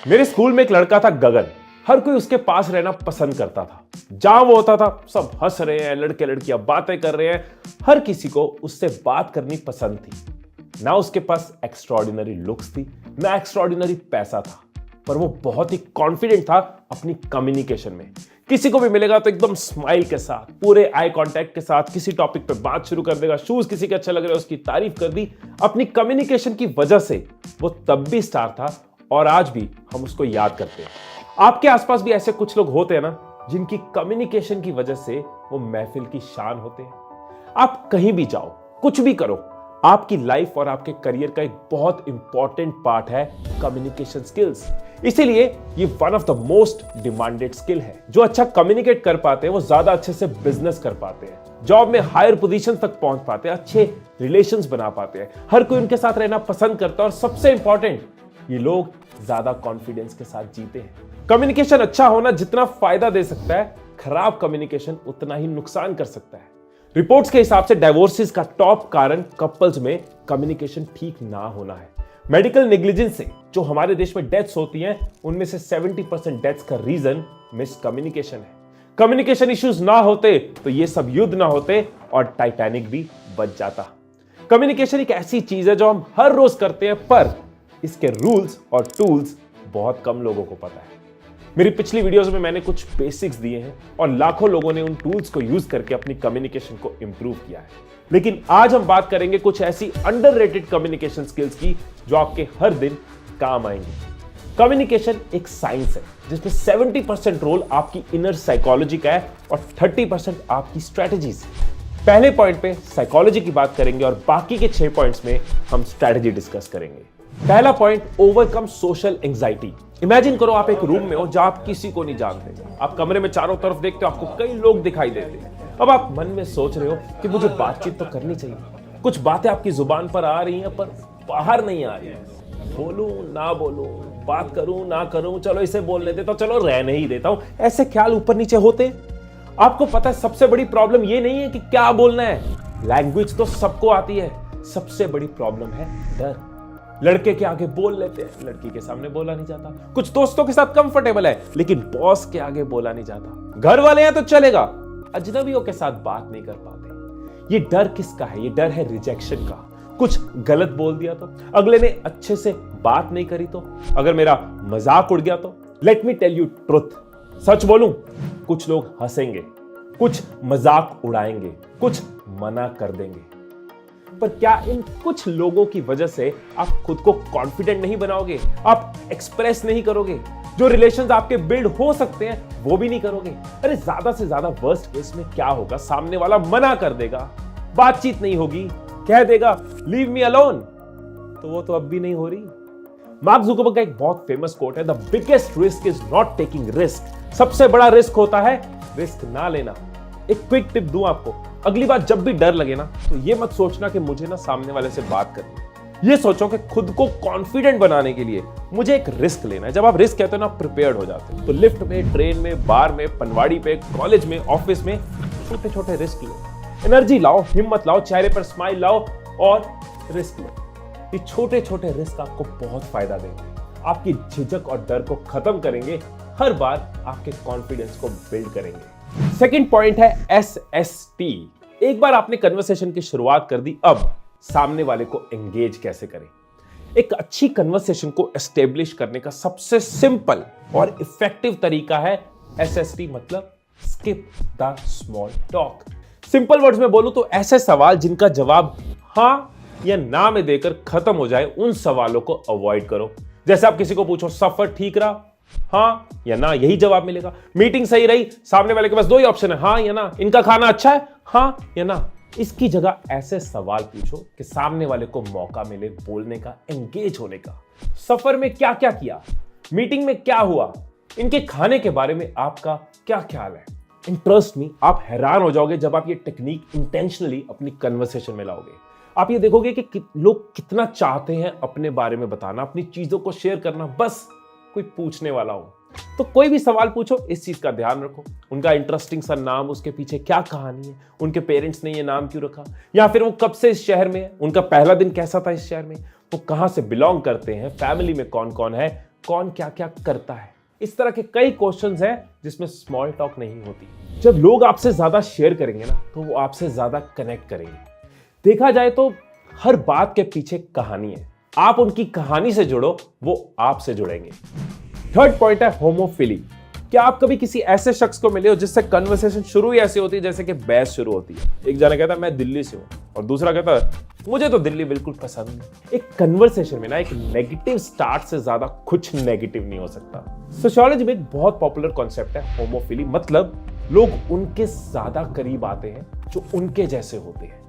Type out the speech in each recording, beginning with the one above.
मेरे स्कूल में एक लड़का था गगन। हर कोई उसके पास रहना पसंद करता था। जहां वो होता था सब हंस रहे हैं, लड़के लड़कियां बातें कर रहे हैं, हर किसी को उससे बात करनी पसंद थी। ना उसके पास एक्स्ट्रॉर्डिनरी लुक्स थी, ना एक्स्ट्रॉर्डिनरी पैसा था, पर वो बहुत ही कॉन्फिडेंट था अपनी कम्युनिकेशन में। किसी को भी मिलेगा तो एकदम स्माइल के साथ, पूरे आई कांटेक्ट के साथ किसी टॉपिक पे बात शुरू कर देगा। शूज किसी के अच्छे लग रहे हैं, उसकी तारीफ कर दी। अपनी कम्युनिकेशन की वजह से वो तब भी स्टार था और आज भी हम उसको याद करते हैं। आपके आसपास भी ऐसे कुछ लोग होते हैं ना, जिनकी कम्युनिकेशन की वजह से वो महफिल की शान होते हैं। आप कहीं भी जाओ, कुछ भी करो, आपकी लाइफ और आपके करियर का एक बहुत इंपॉर्टेंट पार्ट है कम्युनिकेशन स्किल्स। इसीलिए ये one of the most demanded skill है। जो अच्छा कम्युनिकेट कर पाते हैं वो ज्यादा अच्छे से बिजनेस कर पाते हैं, जॉब में हायर पोजीशन तक पहुंच पाते हैं, अच्छे रिलेशंस बना पाते हैं, हर कोई उनके साथ रहना पसंद करता है और सबसे इंपॉर्टेंट, ये लोग ज्यादा कॉन्फिडेंस के साथ जीते हैं। कम्युनिकेशन अच्छा होना जितना फायदा दे सकता है, खराब कम्युनिकेशन उतना ही नुकसान कर सकता है। रिपोर्ट्स के हिसाब से डाइवोर्सेस का टॉप कारण कपल्स में कम्युनिकेशन ठीक ना होना है। मेडिकल नेग्लिजेंस से जो हमारे देश में डेथ्स होती हैं, उनमें से 70% डेथ्स का रीजन मिसकम्युनिकेशन है। कम्युनिकेशन इश्यूज ना होते तो ये सब युद्ध ना होते और टाइटैनिक भी बच जाता। कम्युनिकेशन एक ऐसी चीज है जो हम हर रोज करते हैं, पर इसके रूल्स और टूल्स बहुत कम लोगों को पता है। मेरी पिछली वीडियोस में मैंने कुछ बेसिक्स दिए हैं और लाखों लोगों ने उन टूल्स को यूज करके अपनी कम्युनिकेशन को इंप्रूव किया है। लेकिन आज हम बात करेंगे कुछ ऐसी अंडररेटेड कम्युनिकेशन स्किल्स की जो आपके हर दिन काम आएंगी। कम्युनिकेशन एक साइंस है जिसमें 70% रोल आपकी इनर साइकोलॉजी का है और 30% आपकी स्ट्रेटजीज। पहले पॉइंट पे साइकोलॉजी की बात करेंगे और बाकी के 6 पॉइंट्स में हम स्ट्रेटजी डिस्कस करेंगे। पहला point, overcome social anxiety. Imagine करो आप एक रूम में हो जहां आप किसी को नहीं जानते। आप कमरे में चारों तरफ देखते हो, आपको कई लोग दिखाई देते हैं। अब आप मन में सोच रहे हो कि मुझे बातचीत तो करनी चाहिए, कुछ बातें आपकी जुबान पर आ रही हैं पर बाहर नहीं आ रही है। बोलूं ना बोलूं, बात करूं ना करूं, चलो इसे बोलने देता हूं, चलो रहने ही देता हूं, ऐसे ख्याल ऊपर नीचे होते। आपको पता है सबसे बड़ी प्रॉब्लम ये नहीं है कि क्या बोलना है, लैंग्वेज तो सबको आती है। सबसे बड़ी प्रॉब्लम है डर। लड़के के आगे बोल लेते हैं, लड़की के सामने बोला नहीं जाता। कुछ दोस्तों के साथ कंफर्टेबल है, लेकिन बॉस के आगे बोला नहीं जाता। घर वाले हैं तो चलेगा, अजनबियों के साथ बात नहीं कर पाते। ये डर किसका है? ये डर है रिजेक्शन का। कुछ गलत बोल दिया तो, अगले ने अच्छे से बात नहीं करी तो, अगर मेरा मजाक उड़ गया तो। Let me tell you truth, सच बोलूं, कुछ लोग हंसेंगे, कुछ मजाक उड़ाएंगे, कुछ मना कर देंगे, पर क्या इन कुछ लोगों की वजह से आप खुद को कॉन्फिडेंट नहीं बनाओगे? आप एक्सप्रेस नहीं करोगे? जो रिलेशंस आपके बिल्ड हो सकते हैं वो भी नहीं करोगे? अरे ज्यादा से ज्यादा वर्स्ट केस में क्या होगा, सामने वाला मना कर देगा, बातचीत नहीं होगी, कह देगा लीव मी अलोन, तो वो तो अब भी नहीं हो रही। मार्क जुकरबर्ग का एक बहुत फेमस कोट है, the biggest risk is not taking risk. सबसे बड़ा रिस्क होता है रिस्क ना लेना। एक क्विक टिप दूं आपको, अगली बार जब भी डर लगे ना, तो ये मत सोचना कि मुझे ना सामने वाले से बात करनी है। ये सोचो कि खुद को कॉन्फिडेंट बनाने के लिए मुझे एक रिस्क लेना है। जब आप रिस्क कहते हो ना, प्रिपेयर्ड हो जाते हो। तो लिफ्ट में, ट्रेन में, बार में, पनवाड़ी पे, कॉलेज में, ऑफिस में छोटे छोटे रिस्क लो। एनर्जी लाओ, हिम्मत लाओ, चेहरे पर स्माइल लाओ और रिस्क लो। ये छोटे छोटे रिस्क आपको बहुत फायदा देंगे, आपकी झिझक और डर को खत्म करेंगे, हर बार आपके कॉन्फिडेंस को बिल्ड करेंगे। सेकंड पॉइंट है SST। एक बार आपने कन्वर्सेशन की शुरुआत कर दी, अब सामने वाले को एंगेज कैसे करें? एक अच्छी कन्वर्सेशन को एस्टेब्लिश करने का सबसे सिंपल और इफेक्टिव तरीका है SST, मतलब skip the small talk. Simple words में बोलूं तो ऐसे सवाल जिनका जवाब हां या ना में देकर खत्म हो जाए, उन सवालों को अवॉइड करो। जैसे आप किसी को पूछो सफर ठीक रहा, हाँ या ना, यही जवाब मिलेगा। मीटिंग सही रही, सामने वाले के पास 2 ही ऑप्शन है, हाँ या ना। इनका खाना अच्छा है, हाँ या ना। इसकी जगह ऐसे सवाल पूछो कि सामने वाले को मौका मिले बोलने का, एंगेज होने का। सफर में क्या क्या किया, मीटिंग में क्या हुआ, इनके खाने के बारे में आपका क्या ख्याल है? ट्रस्ट मी, आप हैरान हो जाओगे जब आप ये टेक्निक इंटेंशनली अपनी कन्वर्सेशन में लाओगे। आप ये देखोगे कि लोग कितना चाहते हैं अपने बारे में बताना, अपनी चीजों को शेयर करना, बस कोई पूछने वाला हो। तो कोई भी सवाल पूछो इस चीज का ध्यान रखो, उनका इंटरेस्टिंग सा नाम, उसके पीछे क्या कहानी है, उनके पेरेंट्स ने ये नाम क्यों रखा, या फिर वो कब से इस शहर में है, उनका पहला दिन कैसा था इस शहर में, वो कहां से बिलोंग करते हैं, फैमिली में कौन कौन है, कौन क्या क्या करता है। इस तरह के कई क्वेश्चंस हैं जिसमें स्मॉल टॉक नहीं होती। जब लोग आपसे ज्यादा शेयर करेंगे ना तो वो आपसे ज्यादा कनेक्ट करेंगे। देखा जाए तो हर बात के पीछे कहानी है, आप उनकी कहानी से जुड़ो, वो आपसे जुड़ेंगे। थर्ड पॉइंट है होमोफिली। क्या आप कभी किसी ऐसे शख्स को मिले हो जिससे कन्वर्सेशन शुरू ही ऐसी होती है जैसे कि बहस शुरू होती है। एक जना कहता है मैं दिल्ली से हूं और दूसरा कहता है मुझे तो दिल्ली बिल्कुल पसंद नहीं। एक कन्वर्सेशन में ना एक नेगेटिव स्टार्ट से ज्यादा कुछ नेगेटिव नहीं हो सकता। सोशियोलॉजी में एक बहुत पॉपुलर कॉन्सेप्ट है होमोफिली, मतलब लोग उनके ज्यादा करीब आते हैं जो उनके जैसे होते हैं।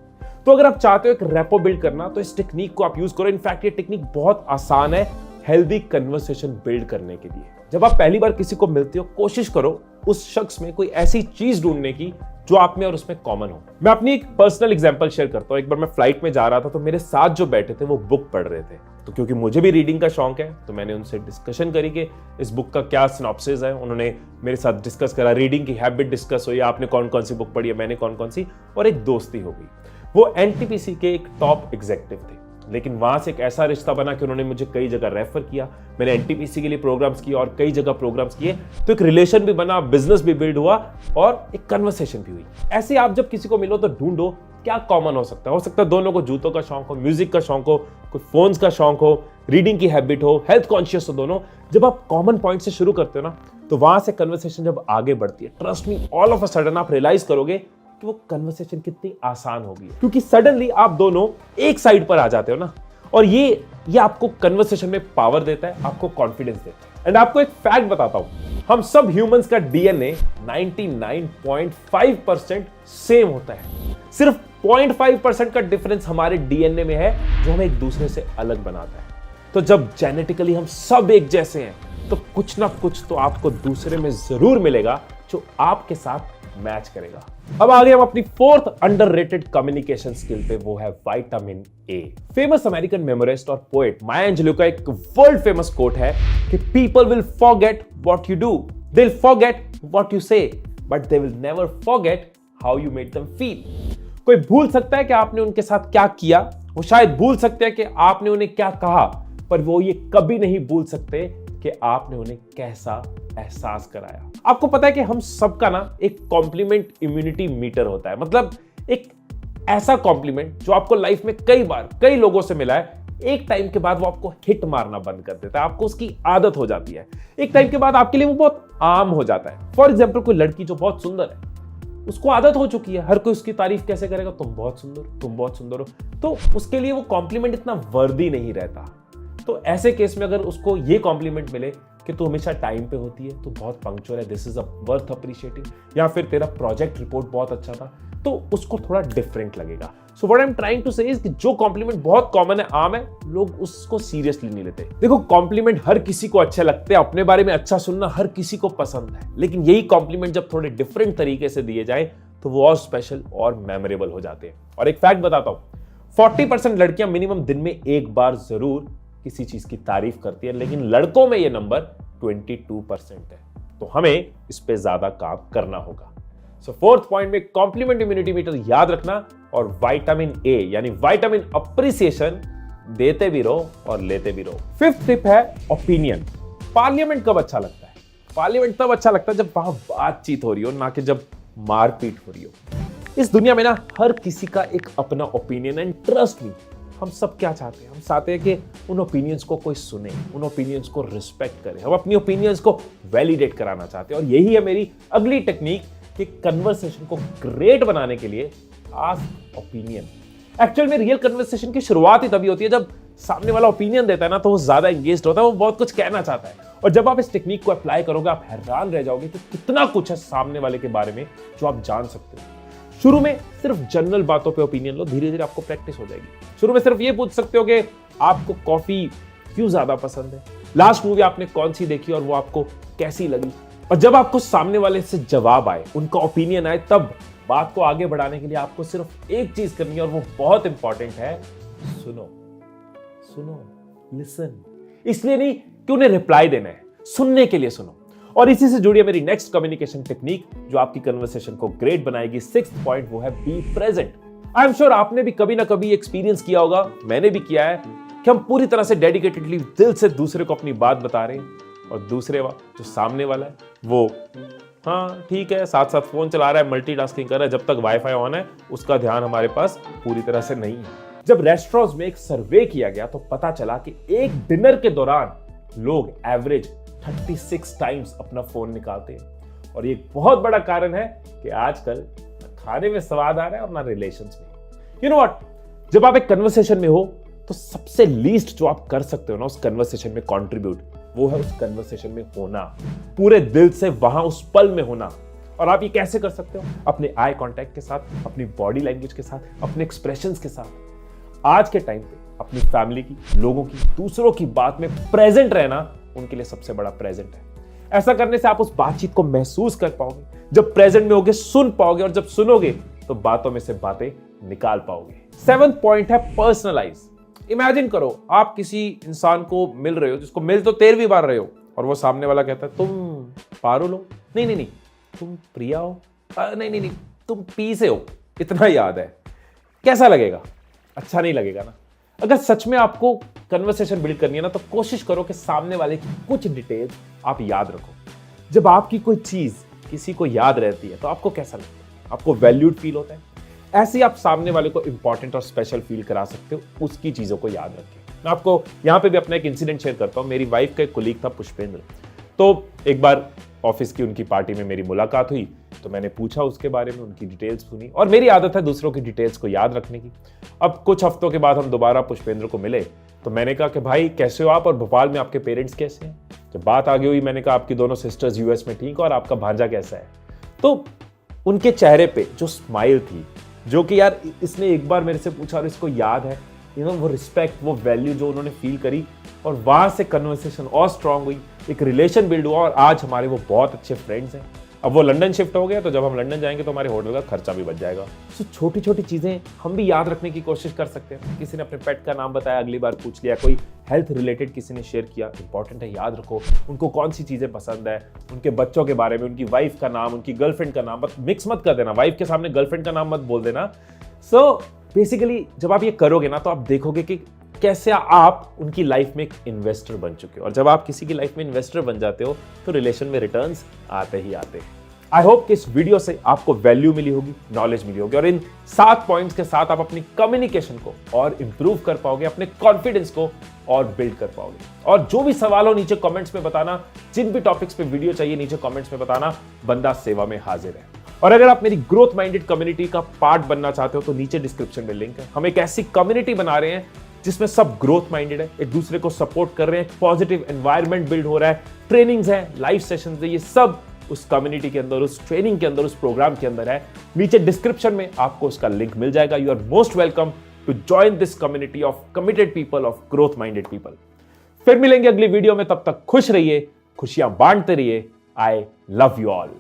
तो अगर आप चाहते हो एक रेपो बिल्ड करना तो इस टेक्निक को आप यूज करो। इनफैक्ट ये टेक्निक बहुत आसान है हेल्दी कन्वर्सेशन बिल्ड करने के लिए। जब आप पहली बार किसी को मिलते हो कोशिश करो उस शख्स में कोई ऐसी चीज ढूंढने की जो आप में और उसमें कॉमन हो। मैं अपनी एक पर्सनल एग्जांपल शेयर करता हूं। एक बार मैं फ्लाइट में जा रहा था तो मेरे साथ जो बैठे थे वो बुक पढ़ रहे थे। तो क्योंकि मुझे भी रीडिंग का शौक है तो मैंने उनसे डिस्कशन करी कि इस बुक का क्या सिनॉप्सिस है। उन्होंने मेरे साथ डिस्कस करा, रीडिंग की हैबिट डिस्कस हुई, आपने कौन कौन सी बुक पढ़ी है, मैंने कौन कौन सी, और एक दोस्ती हो गई। वो एनटीपीसी के एक टॉप एग्जीक्यूटिव थे, लेकिन वहां से एक ऐसा रिश्ता बना कि उन्होंने मुझे कई जगह रेफर किया। मैंने एनटीपीसी के लिए प्रोग्राम्स किए और कई जगह प्रोग्राम्स किए, तो एक रिलेशन भी बना, बिजनेस भी बिल्ड हुआ और एक कन्वर्सेशन भी हुई। ऐसे आप जब किसी को मिलो तो ढूंढो क्या कॉमन हो सकता है। हो सकता है दोनों को जूतों का शौक हो, म्यूजिक का शौक हो, कोई फोन्स का शौक हो, रीडिंग की हैबिट हो, हेल्थ कॉन्शियस हो दोनों। जब आप कॉमन पॉइंट से शुरू करते हो ना तो वहां से कन्वर्सेशन जब आगे बढ़ती है, trust me all of a sudden आप रियलाइज करोगे कि वो कन्वर्सेशन कितनी आसान होगी, क्योंकि सडनली आप दोनों एक साइड पर आ जाते हो ना। और ये आपको कन्वर्सेशन में पावर देता है, आपको कॉन्फिडेंस देता है। एंड आपको एक फैक्ट बताता हूं, हम सब ह्यूमंस का डीएनए 99.5% सेम होता है। सिर्फ 0.5% का डिफरेंस हमारे डीएनए में है जो हमें एक दूसरे से अलग बनाता है। तो जब जेनेटिकली हम सब एक जैसे हैं तो कुछ ना कुछ तो आपको दूसरे में जरूर मिलेगा जो आपके साथ मैच करेगा। अब आगे हम अपनी फोर्थ अंडररेटेड कम्युनिकेशन स्किल पे, वो है vitamin A. Famous American memoirist और पोएट माया एंजेलो का एक वर्ल्ड फेमस कोट है कि people will forget what you do, they will forget what you say, but they will never forget how you made them feel. कोई भूल सकता है कि आपने उनके साथ क्या किया, वो शायद भूल सकते हैं कि आपने उन्हें क्या कहा, पर वो ये कभी नहीं भूल सकते कि आपने उन्हें कैसा एहसास कराया। आपको पता है कि हम सबका ना एक कॉम्प्लीमेंट इम्यूनिटी मीटर होता है, मतलब एक ऐसा कॉम्प्लीमेंट जो आपको लाइफ में कई बार कई लोगों से मिला है, एक टाइम के बाद वो आपको हिट मारना बंद कर देता है, आपको उसकी आदत हो जाती है। एक टाइम के बाद आपके लिए वो बहुत आम हो जाता है। फॉर एग्जाम्पल कोई लड़की जो बहुत सुंदर है, उसको आदत हो चुकी है, हर कोई उसकी तारीफ कैसे करेगा, तुम बहुत सुंदर हो, तुम बहुत सुंदर हो, तो उसके लिए वो कॉम्प्लीमेंट इतना वर्दी नहीं रहता। तो ऐसे केस में अगर उसको ये कॉम्प्लीमेंट मिले कि तू हमेशा टाइम पे होती है, तू बहुत पंक्चुअल है, this is a worth appreciating, या फिर तेरा प्रोजेक्ट रिपोर्ट बहुत अच्छा था, तो उसको थोड़ा डिफरेंट लगेगा। So what I am trying to say is कि जो कॉम्प्लीमेंट बहुत कॉमन है, आम है, लोग उसको सीरियसली नहीं लेते। देखो कॉम्प्लीमेंट हर किसी को अच्छे लगते हैं, अपने बारे में अच्छा सुनना हर किसी को पसंद है, लेकिन यही कॉम्प्लीमेंट जब थोड़े डिफरेंट तरीके से दिए जाए तो वो और स्पेशल और मेमोरेबल हो जाते हैं। और एक फैक्ट बताता हूं, 40% लड़कियां मिनिमम दिन में एक बार जरूर किसी चीज की तारीफ करती है, लेकिन लड़कों में ये नंबर 22% है। तो हमें इस पे ज्यादा काम करना होगा। सो फोर्थ पॉइंट में कॉम्प्लीमेंट इम्यूनिटी मीटर याद रखना और विटामिन ए यानी विटामिन अप्रिसिएशन देते भी रहो और लेते भी रहो। फिफ्थ टिप है ओपिनियन। पार्लियामेंट कब अच्छा लगता है? पार्लियामेंट तब अच्छा लगता है जब वहां बातचीत हो रही हो, ना कि जब मारपीट हो रही हो। इस दुनिया में ना हर किसी का एक अपना ओपिनियन, एंड ट्रस्ट मी हम सब क्या चाहते हैं, हम चाहते हैं कि उन ओपिनियंस को कोई सुने, उन ओपिनियंस को रिस्पेक्ट करे, हम अपनी ओपिनियंस को वैलिडेट कराना चाहते हैं। और यही है मेरी अगली टेक्निक कि कन्वर्सेशन को ग्रेट बनाने के लिए आस्क ओपिनियन। एक्चुअल में रियल कन्वर्सेशन की शुरुआत ही तभी होती है जब सामने वाला ओपिनियन देता है ना, तो वो ज्यादा एंगेज्ड होता है, वो बहुत कुछ कहना चाहता है। और जब आप इस टेक्निक को अप्लाई करोगे आप हैरान रह जाओगे कि कितना कुछ है सामने वाले के बारे में जो आप जान सकते हो। शुरू में सिर्फ जनरल बातों पे ओपिनियन लो, धीरे धीरे आपको प्रैक्टिस हो जाएगी। शुरू में सिर्फ ये पूछ सकते हो कि आपको कॉफी क्यों ज्यादा पसंद है, लास्ट मूवी आपने कौन सी देखी और वो आपको कैसी लगी। और जब आपको सामने वाले से जवाब आए, उनका ओपिनियन आए, तब बात को आगे बढ़ाने के लिए आपको सिर्फ एक चीज करनी है और वो बहुत इंपॉर्टेंट है, सुनो। सुनो, लिसन। इसलिए नहीं कि उन्हें रिप्लाई देना है, सुनने के लिए सुनो। और इसी से जुड़ी है मेरी नेक्स्ट कम्युनिकेशन टेक्निक जो आपकी कन्वर्सेशन को ग्रेट बनाएगी। 6th पॉइंट वो है be present. I am sure आपने भी कभी ना कभी एक्सपीरियंस किया होगा, मैंने भी किया है, कि हम पूरी तरह से डेडिकेटेडली दिल से दूसरे को अपनी बात बता रहे हैं और दूसरे जो सामने वाला है वो हाँ ठीक है साथ साथ फोन चला रहा है, मल्टीटास्किंग कर रहा है, जब तक वाईफाई ऑन है उसका ध्यान हमारे पास पूरी तरह से नहीं है। जब रेस्टोरेंट्स में एक सर्वे किया गया तो पता चला कि एक डिनर के दौरान लोग एवरेज 36 टाइम्स अपना फोन निकालते हैं। और ये एक बहुत बड़ा कारण है कि आजकल खाने में स्वाद आ रहा है और ना रिलेशंस में। यू नो व्हाट, जब आप एक कन्वर्सेशन में हो तो सबसे लीस्ट जो आप कर सकते हो ना उस कन्वर्सेशन में कंट्रीब्यूट, वो है उस कन्वर्सेशन में होना, पूरे दिल से वहां उस पल में होना। और आप ये कैसे कर सकते हो? अपने आई कांटेक्ट के साथ, अपनी बॉडी लैंग्वेज के साथ, अपने एक्सप्रेशंस के साथ। आज के टाइम पे अपनी फैमिली की, लोगों की, दूसरों की बात में प्रेजेंट रहना उनके लिए सबसे बड़ा प्रेजेंट है। ऐसा करने से आप उस बातचीत को महसूस कर पाओगे, जब प्रेजेंट में होगे सुन पाओगे, और जब सुनोगे तो बातों में से बातें निकाल पाओगे। 7th पॉइंट है पर्सनलाइज। इमेजिन करो आप किसी इंसान को मिल रहे हो जिसको मिल तो 13वीं बार रहे हो, और वो सामने वाला कहता है तुम पारुल हो, नहीं तुम प्रिया हो, नहीं तुम पी से हो, इतना याद है। कैसा लगेगा? अच्छा नहीं लगेगा ना। अगर सच में आपको कन्वर्सेशन बिल्ड करनी है ना तो कोशिश करो कि सामने वाले की कुछ डिटेल्स आप याद रखो। जब आपकी कोई चीज किसी को याद रहती है तो आपको कैसा लगता है? आपको वैल्यूड फील होता है। ऐसे ही आप सामने वाले को इंपॉर्टेंट और स्पेशल फील करा सकते हो उसकी चीजों को याद रखें। मैं आपको यहां पे भी अपना एक इंसिडेंट शेयर करता हूं। मेरी वाइफ का एक कोलीग था पुष्पेंद्र, तो एक बार ऑफिस की उनकी पार्टी में मेरी मुलाकात हुई तो मैंने पूछा उसके बारे में, उनकी डिटेल्स सुनी, और मेरी आदत है दूसरों की डिटेल्स को याद रखने की। अब कुछ हफ्तों के बाद हम दोबारा पुष्पेंद्र को मिले तो मैंने कहा कि भाई कैसे हो आप, और भोपाल में आपके पेरेंट्स कैसे हैं? जब बात आगे हुई मैंने कहा आपकी दोनों सिस्टर्स यूएस में ठीक है और आपका भांजा कैसा है? तो उनके चेहरे पे जो स्माइल थी, जो कि यार इसने एक बार मेरे से पूछा और इसको याद है, वो रिस्पेक्ट, वो वैल्यू जो उन्होंने फील करी, और वहां से कन्वर्सेशन और स्ट्रांग हुई, एक रिलेशन बिल्ड हुआ, और आज हमारे वो बहुत अच्छे फ्रेंड्स हैं। अब वो लंदन शिफ्ट हो गया तो जब हम लंदन जाएंगे तो हमारे होटल का खर्चा भी बच जाएगा। सो छोटी छोटी चीजें हम भी याद रखने की कोशिश कर सकते हैं। किसी ने अपने पेट का नाम बताया, अगली बार पूछ लिया, कोई हेल्थ रिलेटेड किसी ने शेयर किया, इंपॉर्टेंट है याद रखो उनको कौन सी चीजें पसंद है, उनके बच्चों के बारे में, उनकी वाइफ का नाम, उनकी गर्लफ्रेंड का नाम, मिक्स मत कर देना, वाइफ के सामने गर्लफ्रेंड का नाम मत बोल देना। सो बेसिकली जब आप ये करोगे ना तो आप देखोगे कि कैसे आप उनकी लाइफ में एक इन्वेस्टर बन चुके हो, और जब आप किसी की लाइफ में इन्वेस्टर बन जाते हो तो रिलेशन में रिटर्न्स आते ही आते हैं। आई होप कि इस वीडियो से आपको वैल्यू मिली होगी, नॉलेज मिली होगी, और इन 7 पॉइंट्स के साथ आप अपनी कम्युनिकेशन को और इंप्रूव कर पाओगे, अपने कॉन्फिडेंस को और बिल्ड कर पाओगे। और जो भी सवाल हो नीचे कमेंट्स में बताना, जिन भी टॉपिक्स पे वीडियो चाहिए नीचे कमेंट्स में बताना, बंदा सेवा में हाजिर है। और अगर आप मेरी ग्रोथ माइंडेड कम्युनिटी का पार्ट बनना चाहते हो तो नीचे डिस्क्रिप्शन में लिंक है। हम एक ऐसी कम्युनिटी बना रहे हैं जिसमें सब ग्रोथ माइंडेड है, एक दूसरे को सपोर्ट कर रहे हैं, पॉजिटिव एनवायरनमेंट बिल्ड हो रहा है, ट्रेनिंग्स है, लाइव सेशंस है, ये सब उस कम्युनिटी के अंदर, उस ट्रेनिंग के अंदर, उस प्रोग्राम के अंदर है। नीचे डिस्क्रिप्शन में आपको उसका लिंक मिल जाएगा। You are most welcome to join this community of committed people, of growth minded people. फिर मिलेंगे अगली वीडियो में, तब तक खुश रहिए, खुशियां बांटते रहिए। I love you all.